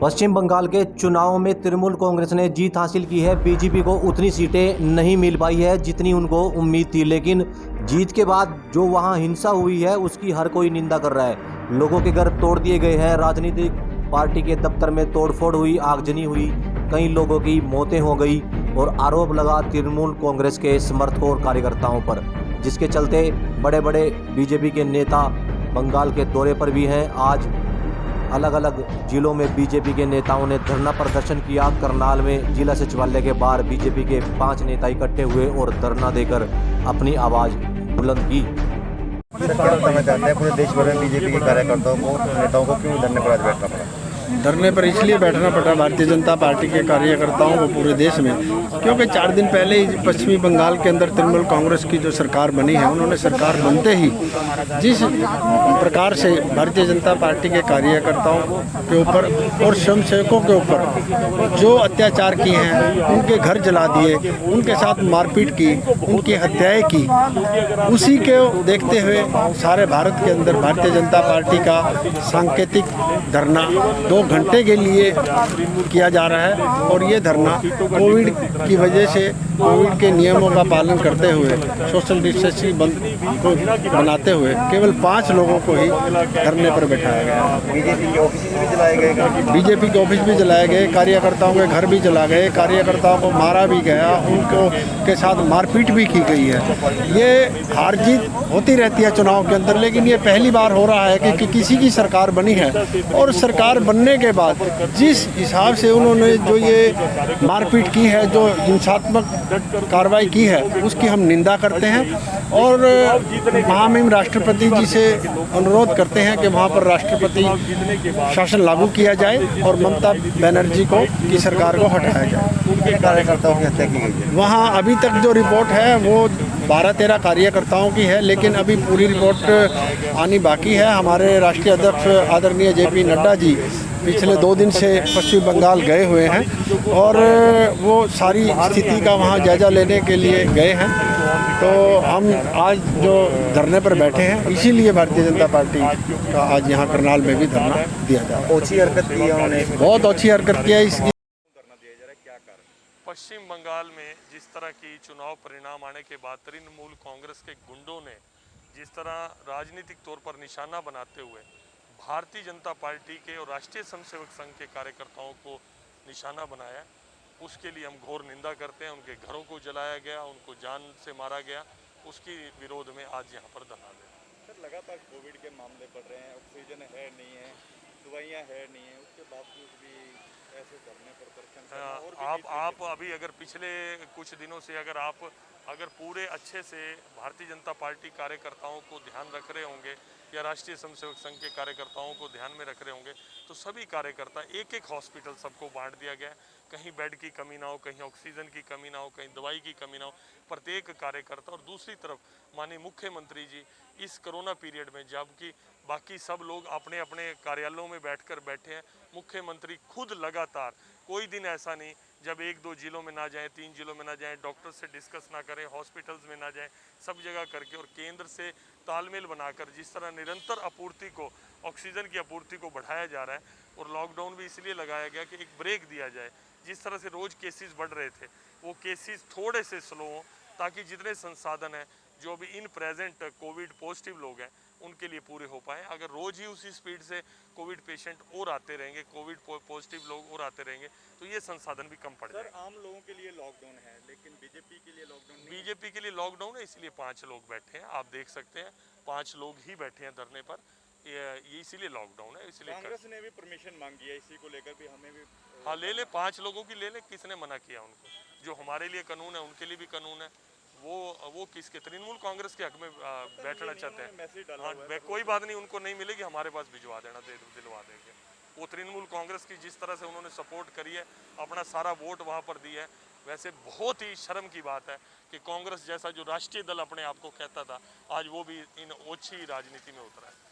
पश्चिम बंगाल के चुनाव में तृणमूल कांग्रेस ने जीत हासिल की है। बीजेपी को उतनी सीटें नहीं मिल पाई है जितनी उनको उम्मीद थी, लेकिन जीत के बाद जो वहां हिंसा हुई है उसकी हर कोई निंदा कर रहा है। लोगों के घर तोड़ दिए गए हैं, राजनीतिक पार्टी के दफ्तर में तोड़फोड़ हुई, आगजनी हुई, कई लोगों की मौतें हो गई और आरोप लगा तृणमूल कांग्रेस के समर्थकों और कार्यकर्ताओं पर, जिसके चलते बड़े बड़े बीजेपी के नेता बंगाल के दौरे पर भी हैं। आज अलग अलग जिलों में बीजेपी के नेताओं ने धरना प्रदर्शन किया। करनाल में जिला सचिवालय के बाहर बीजेपी के 5 नेता इकट्ठे हुए और धरना देकर अपनी आवाज बुलंद की। सरकार बताना चाहते हैं पूरे देश भर में बीजेपी के कार्यकर्ताओं को, नेताओं को क्यों धरने पर आज बैठना पड़ा? धरने पर इसलिए बैठना पड़ा भारतीय जनता पार्टी के कार्यकर्ताओं को पूरे देश में, क्योंकि 4 दिन पहले ही पश्चिमी बंगाल के अंदर तृणमूल कांग्रेस की जो सरकार बनी है, उन्होंने सरकार बनते ही जिस प्रकार से भारतीय जनता पार्टी के कार्यकर्ताओं के ऊपर और स्वयंसेवकों के ऊपर जो अत्याचार किए हैं, उनके घर जला दिए, उनके साथ मारपीट की, उनकी हत्याएं की, उसी के देखते हुए सारे भारत के अंदर भारतीय जनता पार्टी का सांकेतिक धरना 2 घंटे के लिए किया जा रहा है। और ये धरना कोविड की वजह से, कोविड के नियमों का पालन करते हुए, सोशल डिस्टेंसिंग को बनाते हुए केवल 5 लोगों को ही धरने पर बैठाया गया। बीजेपी के ऑफिस भी जलाए गए, बीजेपी के ऑफिस भी जलाए गए, कार्यकर्ताओं के घर भी जला गए, कार्यकर्ताओं को मारा भी गया, उनको के साथ मारपीट भी की गई है। ये हार जीत होती रहती है चुनाव के अंदर, लेकिन ये पहली बार हो रहा है कि किसी की सरकार बनी है और सरकार बनने के बाद जिस हिसाब से उन्होंने जो ये मारपीट की है, जो हिंसात्मक कार्रवाई की है, उसकी हम निंदा करते हैं और महामहिम राष्ट्रपति जी से अनुरोध करते हैं कि वहाँ पर राष्ट्रपति शासन लागू किया जाए और ममता बनर्जी की सरकार को हटाया जाए। उनके कार्यकर्ताओं की हत्या की गई है। वहाँ अभी तक जो रिपोर्ट है वो 12-13 कार्यकर्ताओं की है, लेकिन अभी पूरी रिपोर्ट आनी बाकी है। हमारे राष्ट्रीय अध्यक्ष आदरणीय JP नड्डा जी पिछले 2 दिन से पश्चिम बंगाल गए हुए हैं और वो सारी स्थिति का वहाँ जायजा लेने के लिए गए हैं। तो हम आज जो धरने पर बैठे हैं, इसीलिए भारतीय जनता पार्टी का आज यहाँ करनाल में भी धरना दिया जा रहा है। ओछी हरकत की है उन्होंने, बहुत अच्छी हरकत किया है। पश्चिम बंगाल में जिस तरह की चुनाव परिणाम आने के बाद तृणमूल कांग्रेस के गुंडों ने जिस तरह राजनीतिक तौर पर निशाना बनाते हुए भारतीय जनता पार्टी के और राष्ट्रीय स्वयंसेवक संघ के कार्यकर्ताओं को निशाना बनाया, उसके लिए हम घोर निंदा करते हैं। उनके घरों को जलाया गया, उनको जान से मारा गया, उसकी विरोध में आज यहाँ पर धरना दे। सर, लगातार कोविड के मामले बढ़ रहे हैं, ऑक्सीजन है नहीं है, दवाइयाँ है नहीं है, उसके बावजूद भी ऐसे धरने प्रदर्शन आप अभी अगर पिछले कुछ दिनों से अगर पूरे अच्छे से भारतीय जनता पार्टी कार्यकर्ताओं को ध्यान रख रहे होंगे या राष्ट्रीय स्वयंसेवक संघ के कार्यकर्ताओं को ध्यान में रख रहे होंगे, तो सभी कार्यकर्ता एक हॉस्पिटल सबको बांट दिया गया है। कहीं बेड की कमी ना हो, कहीं ऑक्सीजन की कमी ना हो, कहीं दवाई की कमी ना हो, प्रत्येक कार्यकर्ता। और दूसरी तरफ माननीय मुख्यमंत्री जी इस कोरोना पीरियड में, जबकि बाकी सब लोग अपने अपने कार्यालयों में बैठे हैं, मुख्यमंत्री खुद लगातार, कोई दिन ऐसा नहीं जब 1-2 जिलों में ना जाएं, 3 जिलों में ना जाएं, डॉक्टर से डिस्कस ना करें, हॉस्पिटल्स में ना जाएं, सब जगह करके और केंद्र से तालमेल बनाकर जिस तरह निरंतर आपूर्ति को, ऑक्सीजन की आपूर्ति को बढ़ाया जा रहा है। और लॉकडाउन भी इसलिए लगाया गया कि एक ब्रेक दिया जाए। जिस तरह से रोज़ केसेस बढ़ रहे थे, वो केसेस थोड़े से स्लो हों, ताकि जितने संसाधन हैं, जो भी इन प्रेजेंट कोविड पॉजिटिव लोग हैं, उनके लिए पूरे हो पाएँ। अगर रोज़ ही उसी स्पीड से कोविड पेशेंट और आते रहेंगे, कोविड पॉजिटिव लोग और आते रहेंगे, तो ये संसाधन भी कम पड़ जाएगा। सर, आम लोगों के लिए लॉकडाउन है, लेकिन बीजेपी के लिए लॉकडाउन नहीं है। बीजेपी के लिए लॉकडाउन है, इसलिए 5 लोग बैठे हैं। आप देख सकते हैं 5 लोग ही बैठे हैं धरने पर, ये इसीलिए लॉकडाउन है। इसलिए कांग्रेस ने भी परमिशन मांगी है इसी को लेकर भी, हमें भी। हाँ, ले ले, 5 लोगों की ले ले, किसने मना किया उनको? जो हमारे लिए कानून है उनके लिए भी कानून है। वो किसके, तृणमूल कांग्रेस के हक में बैठना चाहते हैं? हाँ, कोई बात नहीं, उनको नहीं मिलेगी, हमारे पास भिजवा देना, दिलवा देंगे। वो तृणमूल कांग्रेस की जिस तरह से उन्होंने सपोर्ट करी है, अपना सारा वोट वहाँ पर दिया है, वैसे बहुत ही शर्म की बात है कि कांग्रेस जैसा जो राष्ट्रीय दल अपने आप को कहता था, आज वो भी इन ओछी राजनीति में उतरा है।